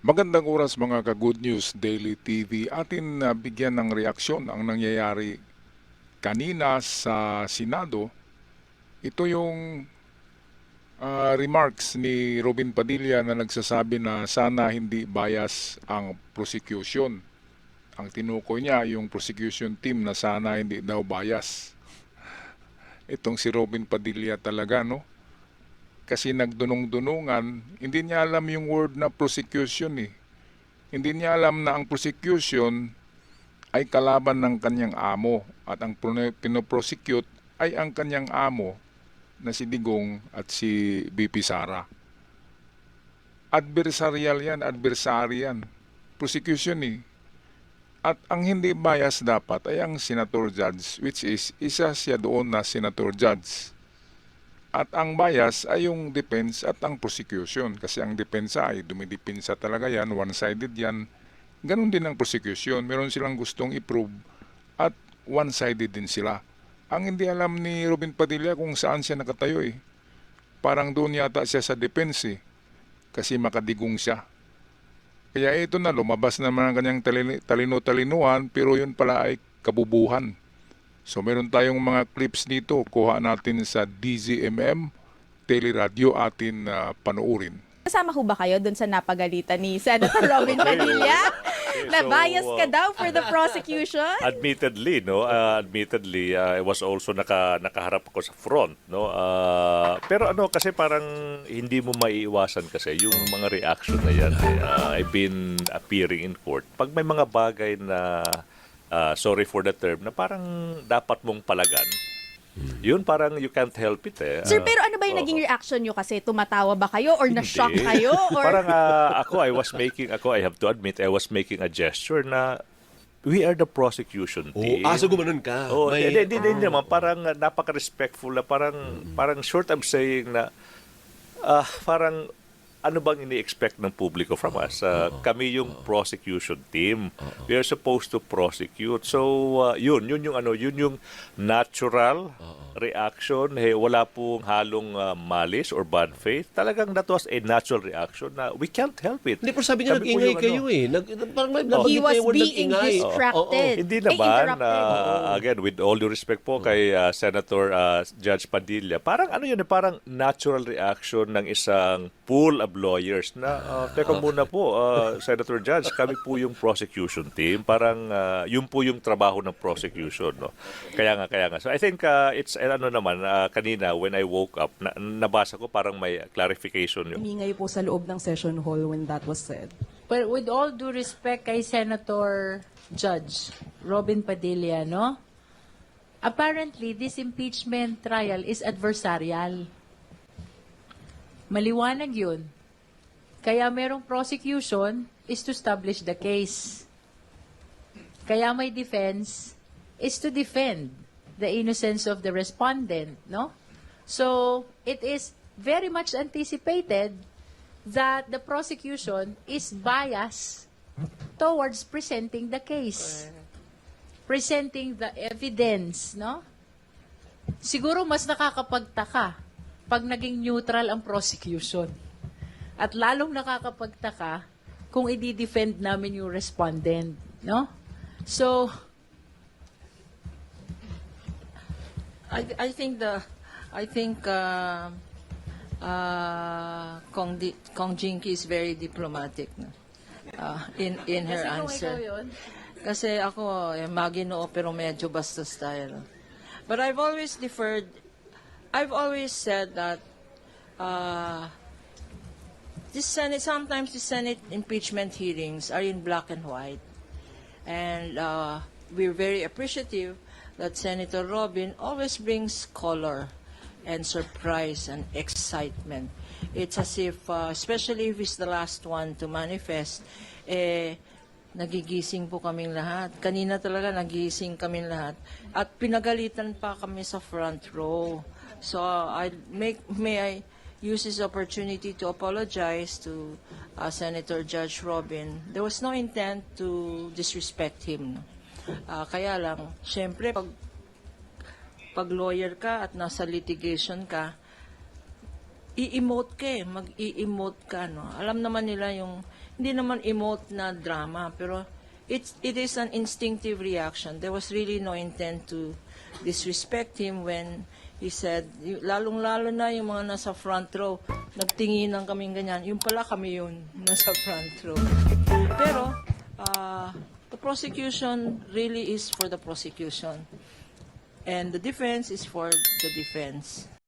Magandang oras mga ka-Good News Daily TV. Atin na bigyan ng reaksyon ang nangyayari kanina sa Senado. Ito yung remarks ni Robin Padilla na nagsasabi na sana hindi bias ang prosecution. Ang tinukoy niya yung prosecution team na sana hindi daw bias. Itong si Robin Padilla talaga, no? Kasi nagdunong-dunungan, hindi niya alam yung word na prosecution eh. Hindi niya alam na ang prosecution ay kalaban ng kanyang amo at ang pinoprosecute ay ang kanyang amo na si Digong at si BP Sara. Adversarial yan, adversary yan. Prosecution eh. At ang hindi bias dapat ay ang senator judge, which is isa siya doon na senator judge. At ang bias ay yung defense at ang prosecution. Kasi ang depensa ay dumidipinsa talaga yan, one-sided yan. Ganon din ang prosecution. Meron silang gustong i-prove at one-sided din sila. Ang hindi alam ni Robin Padilla kung saan siya nakatayo eh. Parang doon yata siya sa defense eh. Kasi makadigong siya. Kaya ito na, lumabas naman ang kanyang talino-talinuhan pero yun pala ay kabubuhan. So meron tayong mga clips dito, kuha natin sa DZMM, Teleradio atin panoorin. Kasama ho ba kayo dun sa napagalitan ni Senator Robin Padilla? Na bias ka daw for the prosecution? Admittedly, no, I was also nakaharap ako sa front, no. Pero ano kasi parang hindi mo maiiwasan kasi yung mga reaction na yan. I've been appearing in court. Pag may mga bagay na sorry for the term na parang dapat mong palagan. Yun parang you can't help it eh. Sir, pero ano ba yung naging reaction nyo kasi? Tumatawa ba kayo or na-shock Hindi. kayo? Or... Parang I have to admit, I was making a gesture na we are the prosecution team. So gumanon ka. Oh, hindi naman. Parang napaka-respectful na parang short of saying na parang ano bang ini-expect ng publiko from us? Kami yung prosecution team. We are supposed to prosecute. So, yun yung natural reaction. Hey, wala pong halong malis or bad faith. Talagang that was a natural reaction na we can't help it. Hindi, pero sabi niya Kami po nag-ingay yung kayo eh. Parang He was being nag-ingay. distracted. Hindi Eh, naman, interrupted. again, with all due respect po kay Senator Judge Padilla, parang ano yun, parang natural reaction ng isang pool of lawyers na, teka muna po, Senator Judge, kami po yung prosecution team. Parang yun po yung trabaho ng prosecution. No? Kaya nga. So I think it's, ano naman, kanina when I woke up, nabasa ko parang may clarification yun. Umingay po sa loob ng session hall when that was said. But with all due respect kay Senator Judge Robin Padilla, no? Apparently, this impeachment trial is adversarial. Maliwanag yun. Kaya merong prosecution is to establish the case. Kaya may defense is to defend the innocence of the respondent, no? So, it is very much anticipated that the prosecution is biased towards presenting the case. Presenting the evidence, no? Siguro mas nakakapagtaka pag naging neutral ang prosecution. At lalong nakakapagtaka kung i-defend namin yung respondent, no? So, I think Kong Jinky is very diplomatic no? In her kasi kung ikaw answer. yun, Kasi ako, maginoo pero medyo basta style. But I've always said that sometimes the Senate impeachment hearings are in black and white. And we're very appreciative that Senator Robin always brings color and surprise and excitement. It's as if, especially if he's the last one to manifest, nagigising po kaming lahat. Kanina talaga nagising kaming lahat. At pinagalitan pa kami sa front row. So may I use this opportunity to apologize to Senator Judge Robin. There was no intent to disrespect him. Kaya lang, syempre, pag lawyer ka at nasa litigation ka, i-emote ka mag-i-emote ka. No? Alam naman nila yung hindi naman emote na drama, pero it is an instinctive reaction. There was really no intent to disrespect him when he said, lalong-lalo na yung mga nasa front row, nagtinginan kaming ganyan. Yung pala kami yun, nasa front row. Pero, the prosecution really is for the prosecution. And the defense is for the defense.